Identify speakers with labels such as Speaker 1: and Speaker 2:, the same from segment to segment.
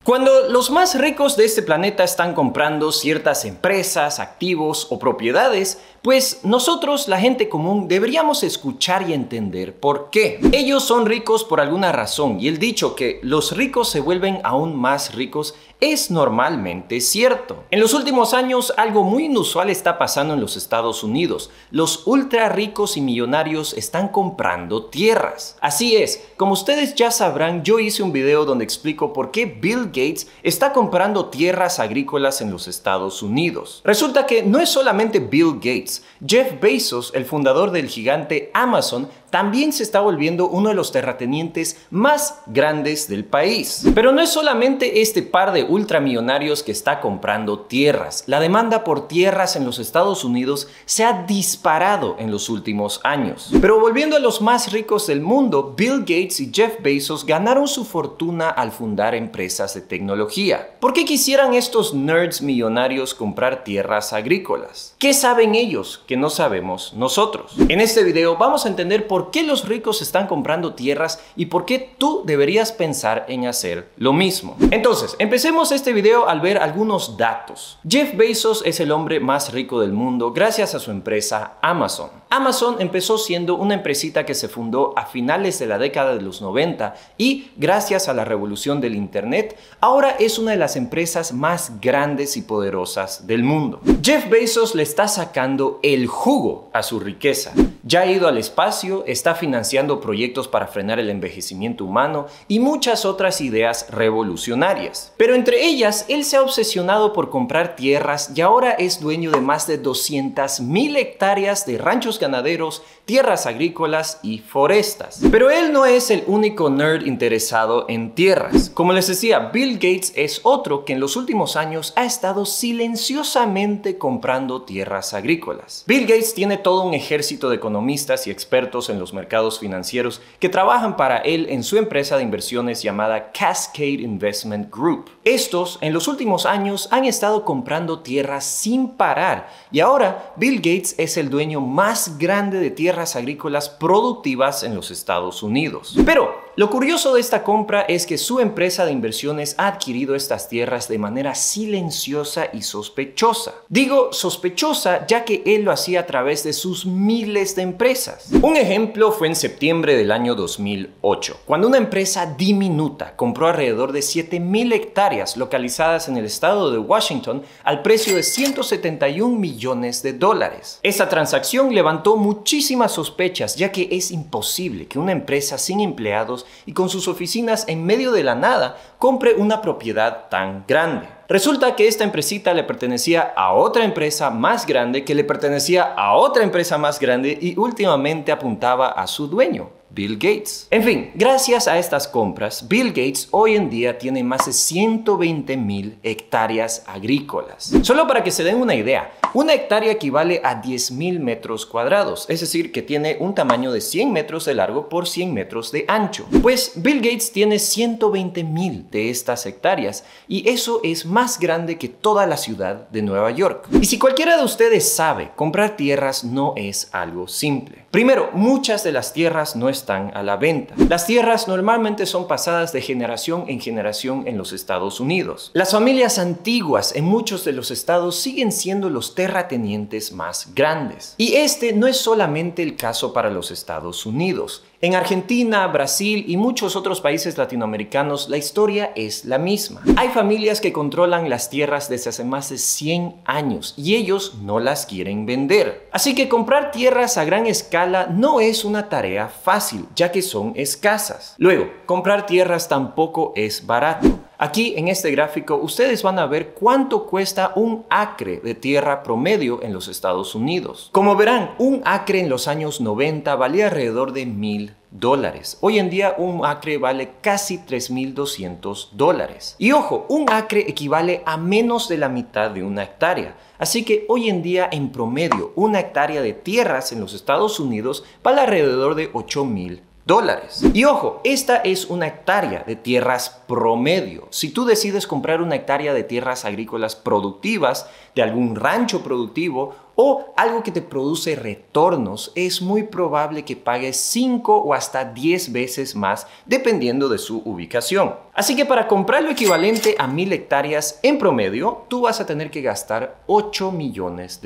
Speaker 1: Cuando los más ricos de este planeta están comprando ciertas empresas, activos o propiedades, pues nosotros, la gente común, deberíamos escuchar y entender por qué. Ellos son ricos por alguna razón y el dicho que los ricos se vuelven aún más ricos es normalmente cierto. En los últimos años, algo muy inusual está pasando en los Estados Unidos. Los ultra ricos y millonarios están comprando tierras. Así es, como ustedes ya sabrán, yo hice un video donde explico por qué Bill Gates está comprando tierras agrícolas en los Estados Unidos. Resulta que no es solamente Bill Gates. Jeff Bezos, el fundador del gigante Amazon, también se está volviendo uno de los terratenientes más grandes del país. Pero no es solamente este par de ultramillonarios que está comprando tierras. La demanda por tierras en los Estados Unidos se ha disparado en los últimos años. Pero volviendo a los más ricos del mundo, Bill Gates y Jeff Bezos ganaron su fortuna al fundar empresas de tecnología. ¿Por qué quisieran estos nerds millonarios comprar tierras agrícolas? ¿Qué saben ellos que no sabemos nosotros? En este video vamos a entender por qué los ricos están comprando tierras y por qué tú deberías pensar en hacer lo mismo. Entonces, empecemos este video al ver algunos datos. Jeff Bezos es el hombre más rico del mundo gracias a su empresa Amazon. Amazon empezó siendo una empresita que se fundó a finales de la década de los 90 y gracias a la revolución del internet, ahora es una de las empresas más grandes y poderosas del mundo. Jeff Bezos le está sacando el jugo a su riqueza. Ya ha ido al espacio, está financiando proyectos para frenar el envejecimiento humano y muchas otras ideas revolucionarias. Pero entre ellas, él se ha obsesionado por comprar tierras y ahora es dueño de más de 200,000 hectáreas de ranchos ganaderos, tierras agrícolas y forestas. Pero él no es el único nerd interesado en tierras. Como les decía, Bill Gates es otro que en los últimos años ha estado silenciosamente comprando tierras agrícolas. Bill Gates tiene todo un ejército de economistas y expertos en los mercados financieros que trabajan para él en su empresa de inversiones llamada Cascade Investment Group. Estos, en los últimos años, han estado comprando tierras sin parar y ahora Bill Gates es el dueño más grande de tierras agrícolas productivas en los Estados Unidos. Pero lo curioso de esta compra es que su empresa de inversiones ha adquirido estas tierras de manera silenciosa y sospechosa. Digo sospechosa ya que él lo hacía a través de sus miles de empresas. Un ejemplo fue en septiembre del año 2008, cuando una empresa diminuta compró alrededor de 7,000 hectáreas localizadas en el estado de Washington al precio de $171 millones. Esta transacción levantó muchísimas sospechas ya que es imposible que una empresa sin empleados y con sus oficinas en medio de la nada compre una propiedad tan grande. Resulta que esta empresita le pertenecía a otra empresa más grande que le pertenecía a otra empresa más grande y últimamente apuntaba a su dueño, Bill Gates. En fin, gracias a estas compras, Bill Gates hoy en día tiene más de 120,000 hectáreas agrícolas. Solo para que se den una idea, una hectárea equivale a 10,000 metros cuadrados, es decir, que tiene un tamaño de 100 metros de largo por 100 metros de ancho. Pues Bill Gates tiene 120,000 de estas hectáreas y eso es más grande que toda la ciudad de Nueva York. Y si cualquiera de ustedes sabe, comprar tierras no es algo simple. Primero, muchas de las tierras no están a la venta. Las tierras normalmente son pasadas de generación en los Estados Unidos. Las familias antiguas en muchos de los estados siguen siendo los terratenientes más grandes. Y este no es solamente el caso para los Estados Unidos. En Argentina, Brasil y muchos otros países latinoamericanos la historia es la misma. Hay familias que controlan las tierras desde hace más de 100 años y ellos no las quieren vender. Así que comprar tierras a gran escala no es una tarea fácil, ya que son escasas. Luego, comprar tierras tampoco es barato. Aquí en este gráfico ustedes van a ver cuánto cuesta un acre de tierra promedio en los Estados Unidos. Como verán, un acre en los años 90 valía alrededor de $1,000. Hoy en día un acre vale casi $3,200. Y ojo, un acre equivale a menos de la mitad de una hectárea. Así que hoy en día en promedio una hectárea de tierras en los Estados Unidos vale alrededor de $8,000. Y ojo, esta es una hectárea de tierras promedio. Si tú decides comprar una hectárea de tierras agrícolas productivas de algún rancho productivo o algo que te produce retornos, es muy probable que pagues 5 o hasta 10 veces más dependiendo de su ubicación. Así que para comprar lo equivalente a 1000 hectáreas en promedio, tú vas a tener que gastar $8 millones.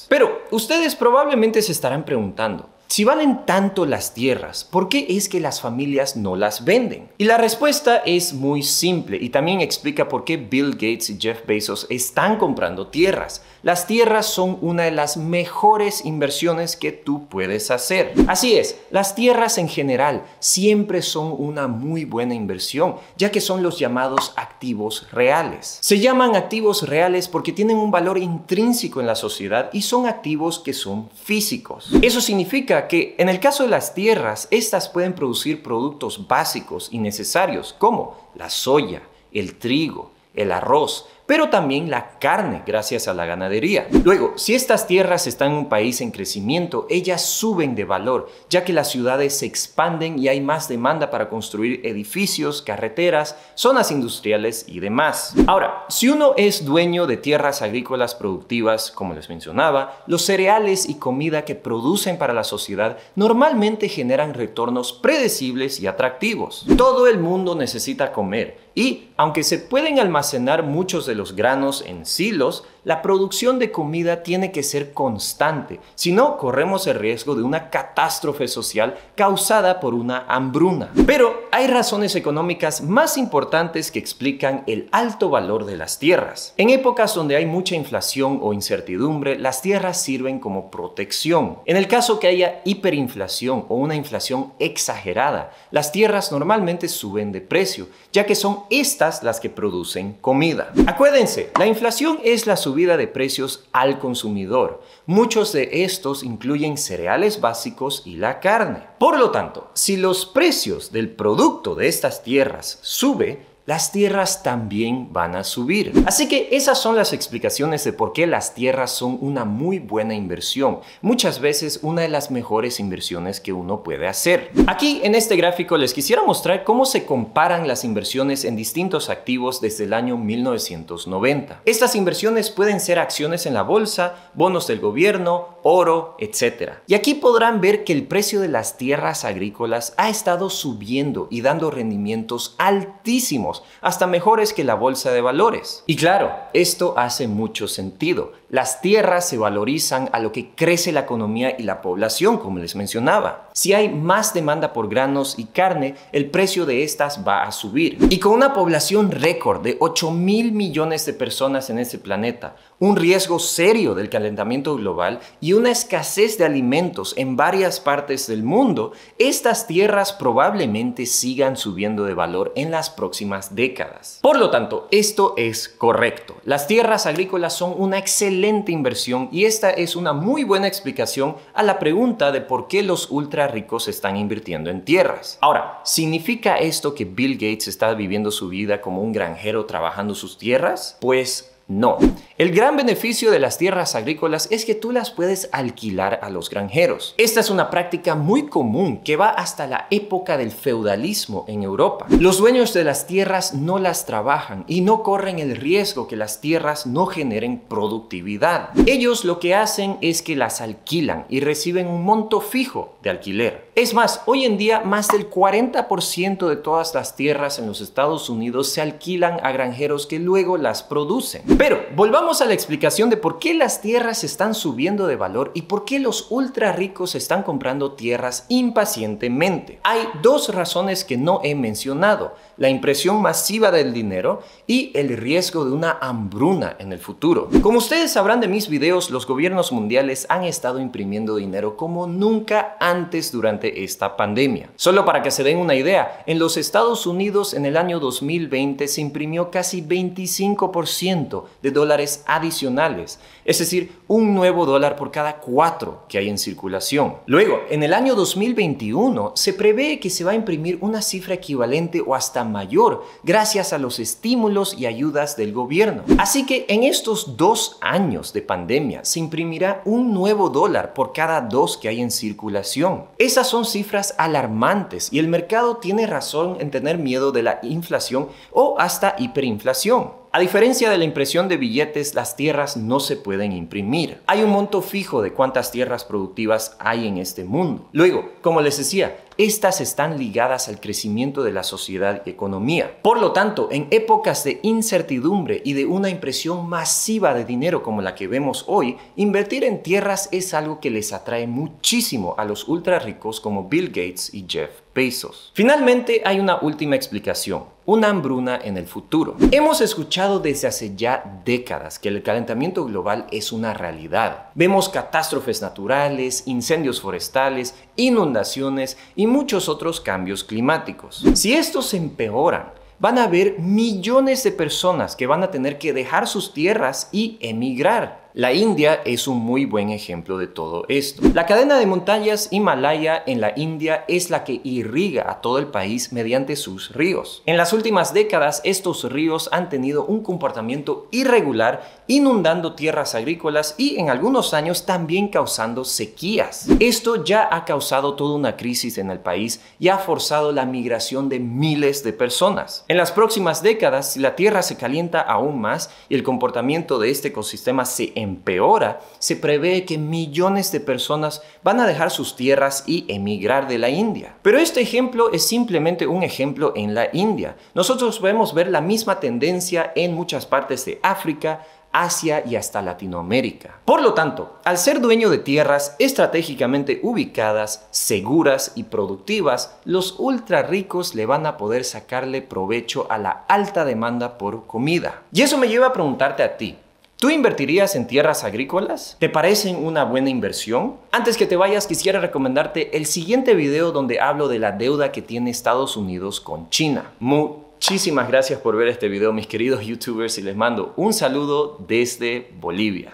Speaker 1: Pero ustedes probablemente se estarán preguntando, si valen tanto las tierras, ¿por qué es que las familias no las venden? Y la respuesta es muy simple y también explica por qué Bill Gates y Jeff Bezos están comprando tierras. Las tierras son una de las mejores inversiones que tú puedes hacer. Así es, las tierras en general siempre son una muy buena inversión, ya que son los llamados activos reales. Se llaman activos reales porque tienen un valor intrínseco en la sociedad y son activos que son físicos. Eso significa que en el caso de las tierras, estas pueden producir productos básicos y necesarios como la soya, el trigo, el arroz, pero también la carne gracias a la ganadería. Luego, si estas tierras están en un país en crecimiento, ellas suben de valor, ya que las ciudades se expanden y hay más demanda para construir edificios, carreteras, zonas industriales y demás. Ahora, si uno es dueño de tierras agrícolas productivas, como les mencionaba, los cereales y comida que producen para la sociedad normalmente generan retornos predecibles y atractivos. Todo el mundo necesita comer. Y, aunque se pueden almacenar muchos de los granos en silos, la producción de comida tiene que ser constante, si no corremos el riesgo de una catástrofe social causada por una hambruna. Pero hay razones económicas más importantes que explican el alto valor de las tierras. En épocas donde hay mucha inflación o incertidumbre, las tierras sirven como protección. En el caso que haya hiperinflación o una inflación exagerada, las tierras normalmente suben de precio, ya que son estas las que producen comida. Acuérdense, la inflación es la subida de precios al consumidor. Muchos de estos incluyen cereales básicos y la carne. Por lo tanto, si los precios del producto de estas tierras sube, las tierras también van a subir. Así que esas son las explicaciones de por qué las tierras son una muy buena inversión. Muchas veces una de las mejores inversiones que uno puede hacer. Aquí en este gráfico les quisiera mostrar cómo se comparan las inversiones en distintos activos desde el año 1990. Estas inversiones pueden ser acciones en la bolsa, bonos del gobierno, oro, etc. Y aquí podrán ver que el precio de las tierras agrícolas ha estado subiendo y dando rendimientos altísimos, hasta mejores que la bolsa de valores. Y claro, esto hace mucho sentido. Las tierras se valorizan a lo que crece la economía y la población, como les mencionaba. Si hay más demanda por granos y carne, el precio de estas va a subir. Y con una población récord de 8.000 millones de personas en este planeta, un riesgo serio del calentamiento global y una escasez de alimentos en varias partes del mundo, estas tierras probablemente sigan subiendo de valor en las próximas décadas. Por lo tanto, esto es correcto. Las tierras agrícolas son una excelente inversión y esta es una muy buena explicación a la pregunta de por qué los ultra ricos están invirtiendo en tierras. Ahora, ¿significa esto que Bill Gates está viviendo su vida como un granjero trabajando sus tierras? Pues no. El gran beneficio de las tierras agrícolas es que tú las puedes alquilar a los granjeros. Esta es una práctica muy común que va hasta la época del feudalismo en Europa. Los dueños de las tierras no las trabajan y no corren el riesgo que las tierras no generen productividad. Ellos lo que hacen es que las alquilan y reciben un monto fijo de alquiler. Es más, hoy en día más del 40% de todas las tierras en los Estados Unidos se alquilan a granjeros que luego las producen. Pero volvamos a la explicación de por qué las tierras están subiendo de valor y por qué los ultra ricos están comprando tierras impacientemente. Hay dos razones que no he mencionado: la impresión masiva del dinero y el riesgo de una hambruna en el futuro. Como ustedes sabrán de mis videos, los gobiernos mundiales han estado imprimiendo dinero como nunca antes durante esta pandemia. Solo para que se den una idea, en los Estados Unidos en el año 2020 se imprimió casi 25% de dólares adicionales, es decir, un nuevo dólar por cada 4 que hay en circulación. Luego, en el año 2021 se prevé que se va a imprimir una cifra equivalente o hasta mayor gracias a los estímulos y ayudas del gobierno. Así que en estos 2 años de pandemia se imprimirá un nuevo dólar por cada 2 que hay en circulación. Esas son son cifras alarmantes y el mercado tiene razón en tener miedo de la inflación o hasta hiperinflación. A diferencia de la impresión de billetes, las tierras no se pueden imprimir. Hay un monto fijo de cuántas tierras productivas hay en este mundo. Luego, como les decía, estas están ligadas al crecimiento de la sociedad y economía. Por lo tanto, en épocas de incertidumbre y de una impresión masiva de dinero como la que vemos hoy, invertir en tierras es algo que les atrae muchísimo a los ultra ricos como Bill Gates y Jeff Bezos. Finalmente, hay una última explicación: una hambruna en el futuro. Hemos escuchado desde hace ya décadas que el calentamiento global es una realidad. Vemos catástrofes naturales, incendios forestales, inundaciones y muchos otros cambios climáticos. Si estos se empeoran, van a haber millones de personas que van a tener que dejar sus tierras y emigrar. La India es un muy buen ejemplo de todo esto. La cadena de montañas Himalaya en la India es la que irriga a todo el país mediante sus ríos. En las últimas décadas, estos ríos han tenido un comportamiento irregular, inundando tierras agrícolas y en algunos años también causando sequías. Esto ya ha causado toda una crisis en el país y ha forzado la migración de miles de personas. En las próximas décadas, si la tierra se calienta aún más y el comportamiento de este ecosistema se empeora, se prevé que millones de personas van a dejar sus tierras y emigrar de la India. Pero este ejemplo es simplemente un ejemplo en la India. Nosotros podemos ver la misma tendencia en muchas partes de África, Asia y hasta Latinoamérica. Por lo tanto, al ser dueño de tierras estratégicamente ubicadas, seguras y productivas, los ultra ricos le van a poder sacarle provecho a la alta demanda por comida. Y eso me lleva a preguntarte a ti: ¿tú invertirías en tierras agrícolas? ¿Te parecen una buena inversión? Antes que te vayas, quisiera recomendarte el siguiente video donde hablo de la deuda que tiene Estados Unidos con China. Muchísimas gracias por ver este video, mis queridos youtubers, y les mando un saludo desde Bolivia.